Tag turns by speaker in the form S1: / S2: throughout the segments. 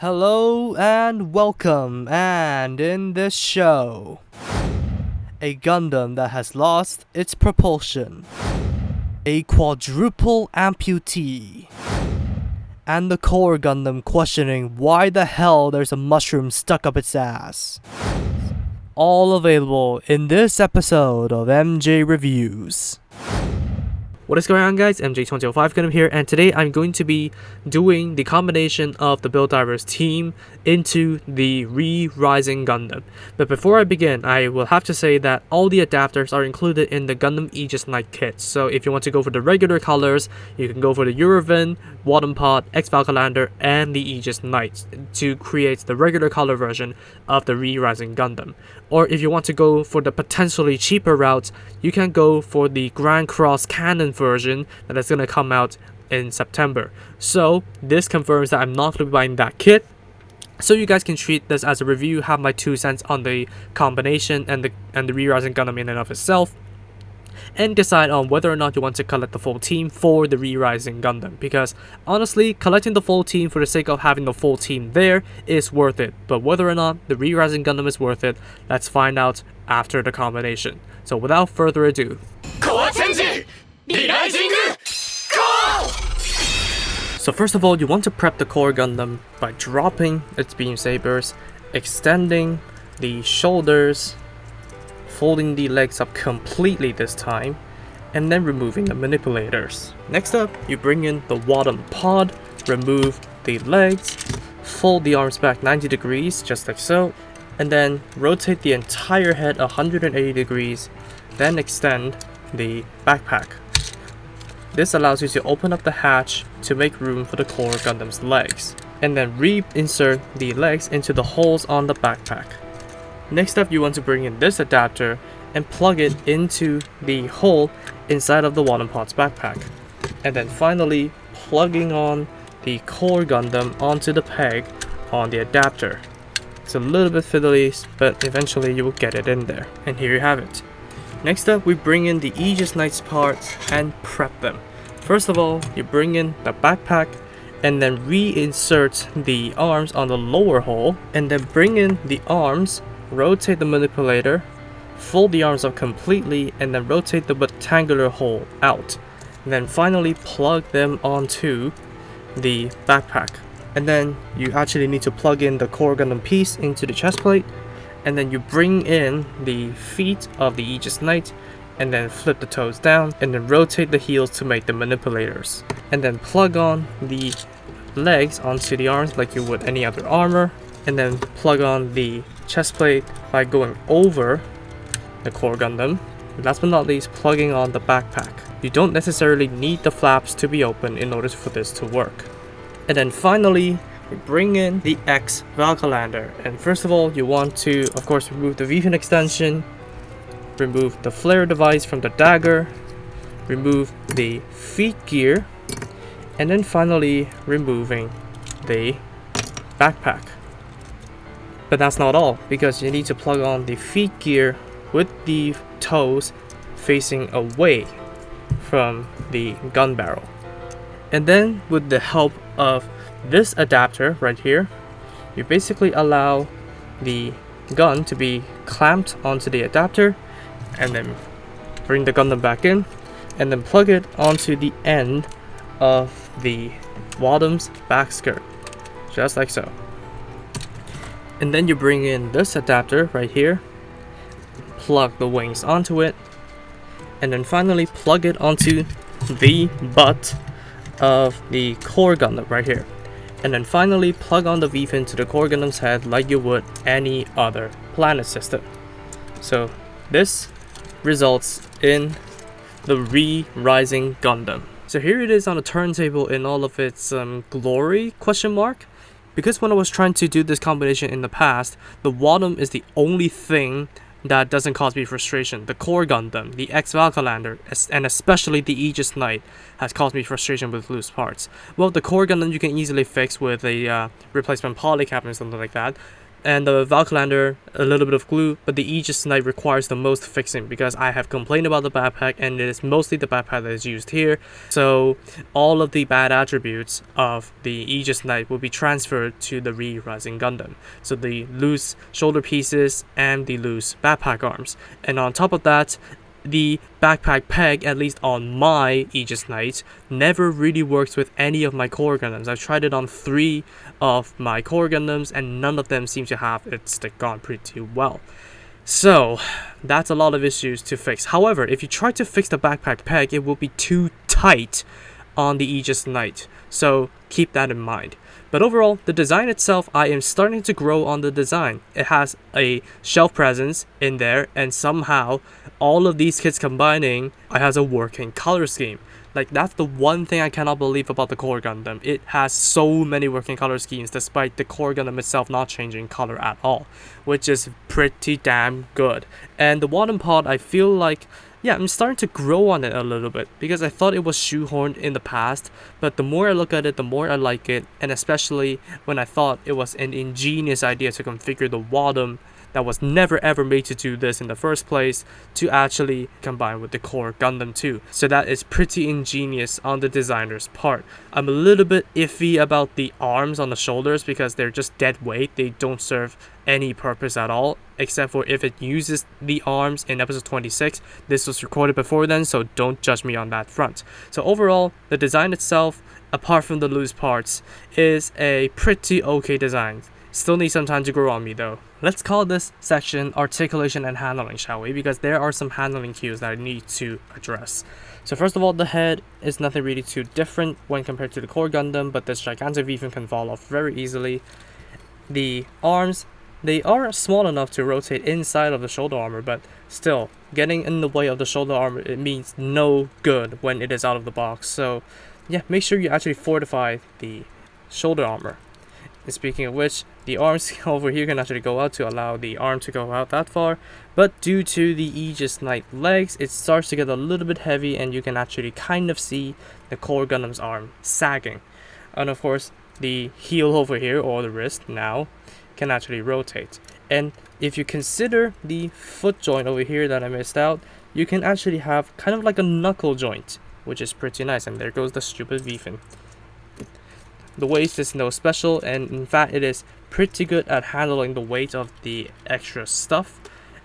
S1: Hello and welcome, and in this show, a Gundam that has lost its propulsion, a quadruple amputee, and the core Gundam questioning why the hell there's a mushroom stuck up its ass. All available in this episode of MJ Reviews. What is going on, guys? MJ2005 Gundam here, and today I'm going to be doing the combination of the Build Divers team into the Rising Gundam. But before I begin, I will have to say that all the adapters are included in the Gundam Aegis Knight kit. So if you want to go for the regular colors, you can go for the Eurovin, Pod, X-Valkylander, and the Aegis Knight to create the regular color version of the Rising Gundam. Or if you want to go for the potentially cheaper route, you can go for the Grand Cross Cannon version that is going to come out in September. So this confirms that I'm not going to be buying that kit. So you guys can treat this as a review, have my 2 cents on the combination and the Rising Gundam in and of itself, and decide on whether or not you want to collect the full team for the Rising Gundam. Because honestly, collecting the full team for the sake of having the full team there is worth it. But whether or not the Rising Gundam is worth it, let's find out after the combination. So without further ado, so first of all, you want to prep the core Gundam by dropping its beam sabers, extending the shoulders, folding the legs up completely this time, and then removing the manipulators. Next up, you bring in the Pod, remove the legs, fold the arms back 90 degrees, just like so, and then rotate the entire head 180 degrees, then extend the backpack. This allows you to open up the hatch to make room for the core Gundam's legs, and then reinsert the legs into the holes on the backpack. Next up, you want to bring in this adapter and plug it into the hole inside of the Pod's backpack. And then finally, plugging on the core Gundam onto the peg on the adapter. It's a little bit fiddly, but eventually you will get it in there. And here you have it. Next up, we bring in the Aegis Knight's parts and prep them. First of all, you bring in the backpack and then reinsert the arms on the lower hole, and then bring in the arms, rotate the manipulator, fold the arms up completely, and then rotate the rectangular hole out. And then finally plug them onto the backpack. And then you actually need to plug in the core Gundam piece into the chest plate. And then you bring in the feet of the Aegis Knight, and then flip the toes down, and then rotate the heels to make the manipulators. And then plug on the legs onto the arms like you would any other armor, and then plug on the chest plate by going over the core Gundam. Last but not least, plugging on the backpack. You don't necessarily need the flaps to be open in order for this to work. And then finally, we bring in the X-Valkylander, and first of all, you want to, of course, remove the V-fin extension, remove the flare device from the dagger, remove the feet gear, and then finally removing the backpack. But that's not all, because you need to plug on the feet gear with the toes facing away from the gun barrel. And then with the help of this adapter right here, you basically allow the gun to be clamped onto the adapter, and then bring the Gundam back in, and then plug it onto the end of the Wadam's back skirt, just like so. And then you bring in this adapter right here, plug the wings onto it, and then finally plug it onto the butt of the core Gundam right here. And then finally plug on the V-fin to the core Gundam's head like you would any other planet system. So this results in the Rising Gundam. So here it is on the turntable in all of its glory, question mark. Because when I was trying to do this combination in the past, the Wadam is the only thing that doesn't cause me frustration. The core Gundam, the X-Valkylander, and especially the Aegis Knight has caused me frustration with loose parts. Well, the core Gundam you can easily fix with a replacement polycap or something like that. and the Valkylander a little bit of glue, but the Aegis Knight requires the most fixing because I have complained about the backpack and it is mostly the backpack that is used here. So all of the bad attributes of the Aegis Knight will be transferred to the Re-Rising Gundam. So the loose shoulder pieces and the loose backpack arms. And on top of that, the backpack peg, at least on my Aegis Knight, never really works with any of my core Gundams. I've tried it on 3 of my core Gundams and none of them seem to have it stick on pretty well. So that's a lot of issues to fix. However, if you try to fix the backpack peg, it will be too tight on the Aegis Knight. So keep that in mind. But overall, the design itself, I am starting to grow on the design. It has a shelf presence in there, and somehow all of these kits combining, it has a working color scheme. Like, that's the one thing I cannot believe about the core Gundam. It has so many working color schemes despite the core Gundam itself not changing color at all, which is pretty damn good. And the Wadden pod, I feel like, yeah, I'm starting to grow on it a little bit because I thought it was shoehorned in the past, but the more I look at it, the more I like it, and especially when I thought it was an ingenious idea to configure the Wadden that was never ever made to do this in the first place to actually combine with the core Gundam too. So that is pretty ingenious on the designer's part. I'm a little bit iffy about the arms on the shoulders because they're just dead weight. They don't serve any purpose at all, except for if it uses the arms in episode 26. This was recorded before then, so don't judge me on that front. So overall, the design itself, apart from the loose parts, is a pretty okay design. Still need some time to grow on me though. Let's call this section Articulation and Handling, shall we? Because there are some handling cues that I need to address. So first of all, the head is nothing really too different when compared to the core Gundam, but this gigantic V-fin can fall off very easily. The arms, they are small enough to rotate inside of the shoulder armor, but still, getting in the way of the shoulder armor, it means no good when it is out of the box. So yeah, make sure you actually fortify the shoulder armor. And speaking of which, the arms over here can actually go out to allow the arm to go out that far, but due to the Aegis Knight legs, it starts to get a little bit heavy and you can actually kind of see the core Gundam's arm sagging. And of course, the heel over here, or the wrist now, can actually rotate. And if you consider the foot joint over here that I missed out, you can actually have kind of like a knuckle joint, which is pretty nice. And there goes the stupid V-fin. The waist is no special, and in fact it is pretty good at handling the weight of the extra stuff.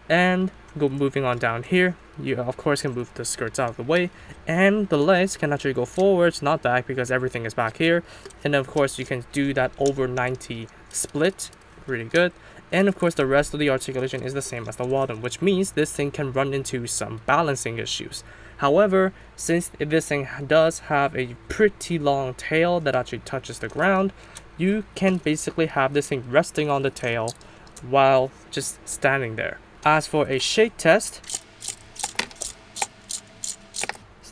S1: And moving on down here, you of course can move the skirts out of the way, and the legs can actually go forwards, not back, because everything is back here. And then of course you can do that over 90 split, really good. And of course the rest of the articulation is the same as the Wadden, which means this thing can run into some balancing issues. However, since this thing does have a pretty long tail that actually touches the ground, you can basically have this thing resting on the tail while just standing there. As for a shake test,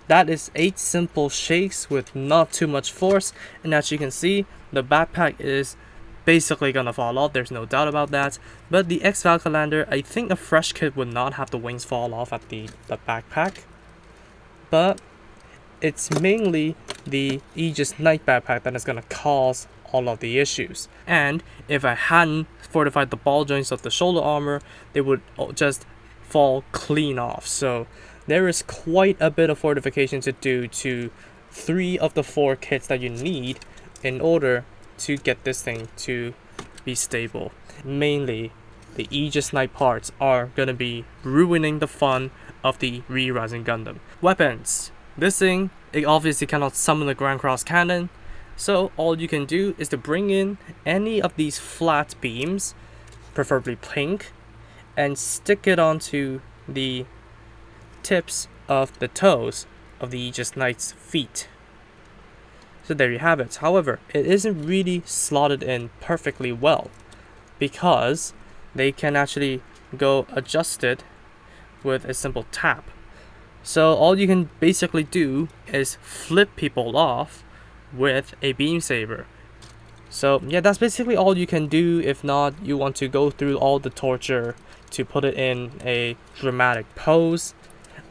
S1: that is 8 simple shakes with not too much force, and as you can see, the backpack is basically gonna fall off, there's no doubt about that. But the Valkylander, I think a fresh kit would not have the wings fall off at the backpack. But it's mainly the Aegis Knight backpack that is going to cause all of the issues. And if I hadn't fortified the ball joints of the shoulder armor, they would just fall clean off. So there is quite a bit of fortification to do to 3 of the 4 kits that you need in order to get this thing to be stable. Mainly, the Aegis Knight parts are going to be ruining the fun of the Re-Rising Gundam. Weapons. This thing, it obviously cannot summon the Grand Cross Cannon, so all you can do is to bring in any of these flat beams, preferably pink, and stick it onto the tips of the toes of the Aegis Knight's feet. So there you have it. However, it isn't really slotted in perfectly well because they can actually go adjusted with a simple tap. So all you can basically do is flip people off with a beam saber. So yeah, that's basically all you can do. If not, you want to go through all the torture to put it in a dramatic pose.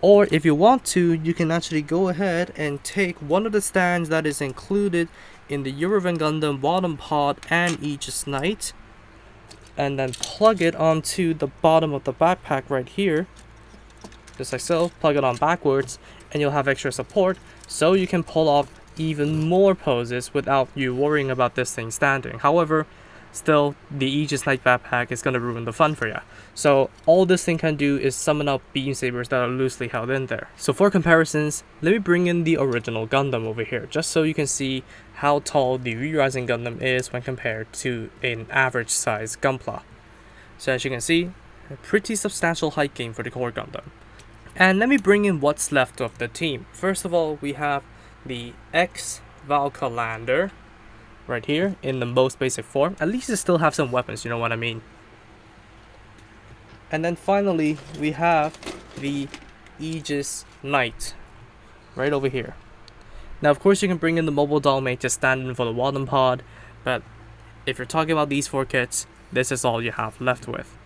S1: Or if you want to, you can actually go ahead and take one of the stands that is included in the Eurovan Gundam Wadden pod and Aegis Knight, and then plug it onto the bottom of the backpack right here, just like so. Plug it on backwards and you'll have extra support, so you can pull off even more poses without you worrying about this thing standing. However, still, the Aegis Knight backpack is going to ruin the fun for you. So all this thing can do is summon up beam sabers that are loosely held in there. So for comparisons, let me bring in the original Gundam over here, just so you can see how tall the Re-Rising Gundam is when compared to an average size Gunpla. So as you can see, a pretty substantial height gain for the core Gundam. And let me bring in what's left of the team. First of all, we have the Valkylander right here in the most basic form. At least it still have some weapons, you know what I mean. And then finally, we have the Aegis Knight right over here. Now, of course, you can bring in the mobile doll mate to stand in for the Wandom pod, but if you're talking about these 4 kits, this is all you have left with.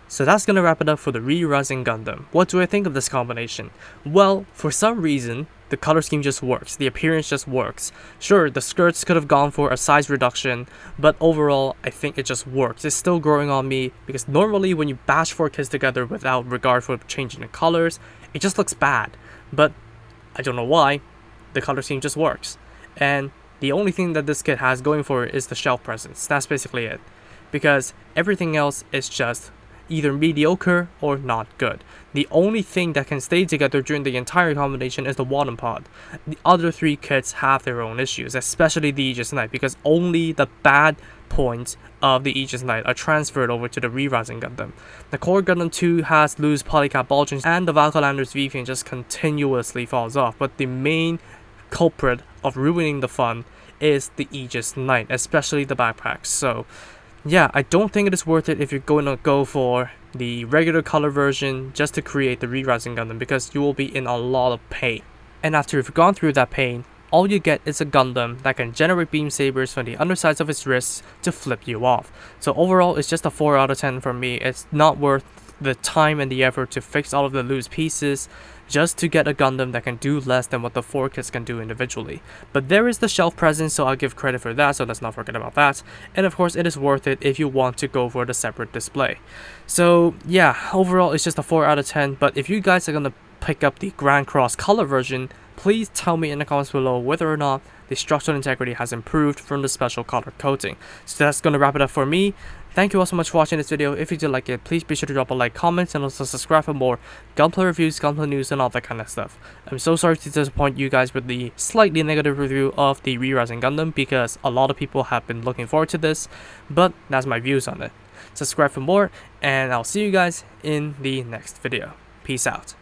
S1: So that's gonna wrap it up for the Re-Rising Gundam. What do I think of this combination? Well, for some reason, the color scheme just works, the appearance just works. Sure, the skirts could have gone for a size reduction, but overall, I think it just works. It's still growing on me, because normally when you bash 4 kits together without regard for changing the colors, it just looks bad. But I don't know why, the color scheme just works. And the only thing that this kit has going for it is the shelf presence. That's basically it. Because everything else is just either mediocre or not good. The only thing that can stay together during the entire combination is the Wandom pod. The other 3 kits have their own issues, especially the Aegis Knight, because only the bad points of the Aegis Knight are transferred over to the Re-Rising Gundam. The core Gundam 2 has loose polycap bulging, and the Valkylander's V-fin just continuously falls off, but the main culprit of ruining the fun is the Aegis Knight, especially the backpacks. So yeah, I don't think it is worth it if you're going to go for the regular color version just to create the Re-Rising Gundam, because you will be in a lot of pain. And after you've gone through that pain, all you get is a Gundam that can generate beam sabers from the undersides of its wrists to flip you off. So overall, it's just a 4 out of 10 for me. It's not worth the time and the effort to fix all of the loose pieces just to get a Gundam that can do less than what the 4 kits can do individually. But there is the shelf presence, so I'll give credit for that, so let's not forget about that. And of course, it is worth it if you want to go for the separate display. So yeah, overall it's just a 4 out of 10, but if you guys are gonna pick up the Grand Cross color version, please tell me in the comments below whether or not the structural integrity has improved from the special color coating. So that's gonna wrap it up for me. Thank you all so much for watching this video. If you did like it, please be sure to drop a like, comment, and also subscribe for more Gunpla reviews, Gunpla news, and all that kind of stuff. I'm so sorry to disappoint you guys with the slightly negative review of the Re-Rising Gundam, because a lot of people have been looking forward to this, but that's my views on it. Subscribe for more, and I'll see you guys in the next video. Peace out.